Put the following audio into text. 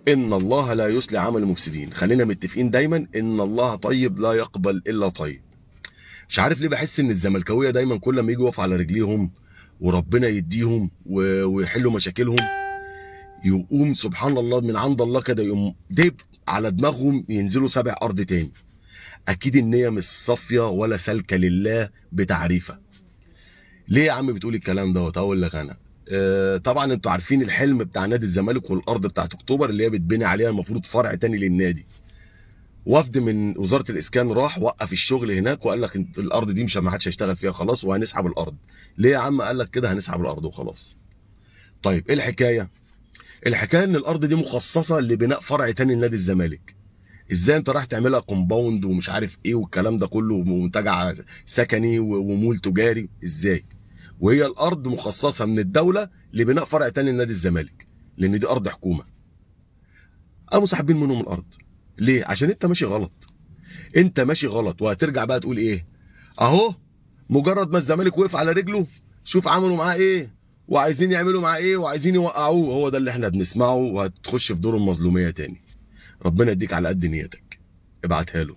ان الله لا يصلح عمل المفسدين. خلينا متفقين دايما ان الله طيب لا يقبل الا طيب. مش عارف ليه بحس ان الزملكاويه دايما كل ما يجوا يقفوا على رجليهم وربنا يديهم ويحلوا مشاكلهم، يقوم سبحان الله من عند الله كده يقوم دب على دماغهم ينزلوا سابع ارض تاني. اكيد النيه مش صافيه ولا سالكه لله بتعريفه. ليه يا عم بتقول الكلام دوت؟ اقول لك انا. طبعا انتوا عارفين الحلم بتاع نادي الزمالك والارض بتاعت اكتوبر اللي هي بتبني عليها المفروض فرع تاني للنادي. وفد من وزاره الاسكان راح وقف الشغل هناك وقال لك الارض دي مش ما حدش هيشتغل فيها خلاص وهنسحب الارض. ليه يا عم؟ قال لك كده هنسحب الارض وخلاص. طيب ايه الحكايه؟ الحكايه ان الارض دي مخصصه لبناء فرع تاني لنادي الزمالك. ازاي انت راح تعملها كومباوند ومش عارف ايه والكلام ده كله ومنتجع سكني ومول تجاري؟ ازاي وهي الارض مخصصه من الدوله لبناء فرع تاني لنادي الزمالك؟ لان دي ارض حكومه. قاموا ساحبين منهم الارض. ليه؟ عشان انت ماشي غلط. انت ماشي غلط وهترجع بقى تقول ايه؟ اهو مجرد ما الزمالك وقف على رجله شوف عملوا معاه ايه وعايزين يعملوا معاه ايه وعايزين يوقعوه. هو ده اللي احنا بنسمعه وهتخش في دور المظلوميه تاني. ربنا يديك على قد نيتك. ابعتها له.